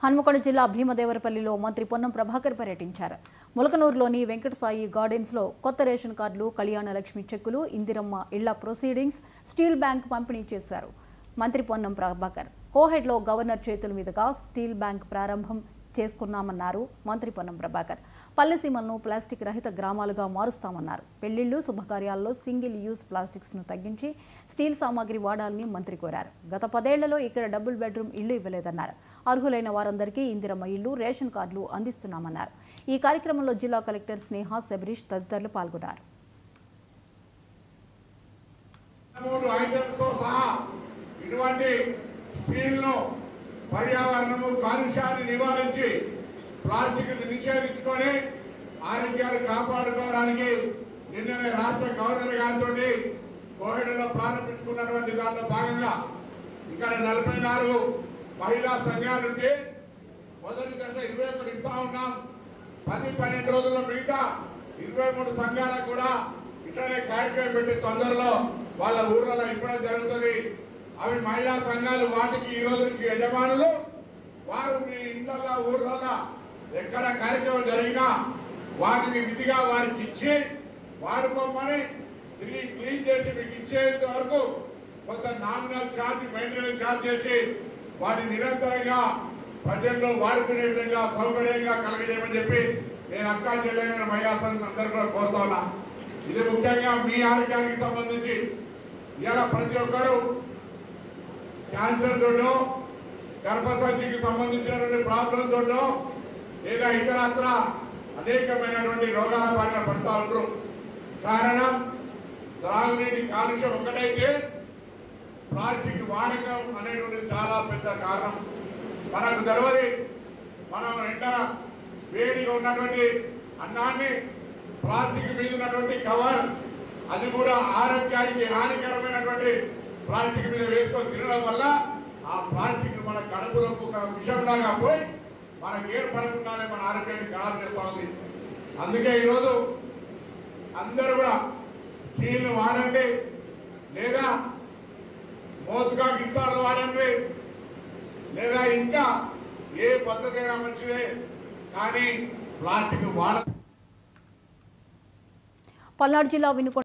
హన్మకొండ జిల్లా భీమదేవరపల్లిలో మంత్రి పొన్నం ప్రభాకర్ పర్యటించారు. ములకనూరులోని వెంకటసాయి గార్డెన్స్లో కొత్త రేషన్ కార్డులు, కళ్యాణ లక్ష్మి చెక్కులు, ఇందిరమ్మ ఇళ్ల ప్రొసీడింగ్స్, స్టీల్ బ్యాంక్ పంపిణీ చేశారు. మంత్రి పొన్నం ప్రభాకర్ కోహెడ్లో గవర్నర్ చేతుల మీదుగా స్టీల్ బ్యాంక్ ప్రారంభం చేసుకున్నామన్నారు. మంత్రి పొన్నం ప్రభాకర్ పల్లెసీమలను ప్లాస్టిక్ రహిత గ్రామాలుగా మారుస్తామన్నారు. పెళ్లిళ్లు, శుభకార్యాల్లో సింగిల్ యూజ్ ప్లాస్టిక్స్ను తగ్గించి స్టీల్ సామాగ్రి వాడాలని మంత్రి కోరారు. గత 10 ఏళ్లలో ఇక్కడ డబుల్ బెడ్రూమ్ ఇళ్లు ఇవ్వలేదన్నారు. అర్హులైన వారందరికీ ఇందిరమ్మ ఇళ్లు, రేషన్ కార్డులు అందిస్తున్నామన్నారు. ఈ కార్యక్రమంలో జిల్లా కలెక్టర్ స్నేహ శబరీష్ తదితరులు పాల్గొన్నారు. పర్యావరణము కాలుష్యాన్ని నివారించి ప్లాస్టిక్ నిషేధించుకొని ఆరోగ్యాలు కాపాడుకోవడానికి నిన్ననే రాష్ట్ర గవర్నర్ గారితో కోహెడలో ప్రారంభించుకున్నటువంటి దానిలో భాగంగా ఇక్కడ 44 మహిళా సంఘాలుంటే మొదటి దశ 21 ఇస్తా ఉన్నాం. 10-12 రోజుల్లో మిగతా 23 సంఘాలకు కూడా ఇట్లనే కార్యక్రమం పెట్టి తొందరలో వాళ్ళ ఊర్లలో ఇవ్వడం జరుగుతుంది. అవి మహిళా సంఘాలు వాటికి ఈ రోజుకి యజమానులు. వారు మీ ఇంట్లో ఊర్లలో ఎక్కడ కార్యక్రమం జరిగినా వాటిని విధిగా వారికి ఇచ్చి వాడుకోమని తిరిగి క్లీన్ చేసి మీకు ఇచ్చేంత వరకు కొంత నామినల్ ఛార్జ్, మెయింటెనెన్స్ ఛార్జ్ చేసి వాటిని నిరంతరంగా ప్రజల్లో వాడుకునే విధంగా సౌకర్యంగా కలగజేయమని చెప్పి నేను అక్కా చెల్లెలైన మహిళా సంఘం అందరూ కూడా కోరుతా ఉన్నా. ఇది ముఖ్యంగా మీ ఆరోగ్యానికి సంబంధించి ఇలా ప్రతి ఒక్కరూ క్యాన్సర్ తోటో, గర్భసంచికి సంబంధించినటువంటి ప్రాబ్లం తోటో లేదా ఇతరత్ర అనేకమైనటువంటి రోగాల బారిన పడుతూ ఉంటారు. కారణం త్రాగునీటి కాలుష్యం ఒకటైతే ప్లాస్టిక్ వాడకం అనేటువంటిది చాలా పెద్ద కారణం. మనకు తెలియదు. మనం ఎండ వేడిగా ఉన్నటువంటి అన్నాన్ని ప్లాస్టిక్ మీద ఉన్నటువంటి కవర్, అది కూడా ఆరోగ్యానికి హానికరమైనటువంటి ప్లాస్టిక్ మీద వేసుకొని తినడం వల్ల ఆ ప్లాస్టిక్ మన కడుపులోకి ఒక విషంలాగా పోయి మనకు ఏర్పడకుండానే మన ఆరోగ్యాన్ని ఖరాబ్ చేస్తూ ఉంది. అందుకే ఈరోజు అందరూ కూడా స్టీల్ను వాడండి, లేదా మోతుగా గిత్తాలు వాడండి, లేదా ఇంకా ఏ పద్ధతి అయినా మంచిదే, కానీ ప్లాస్టిక్ వాడ. పల్నాడు జిల్లా వినుకొండ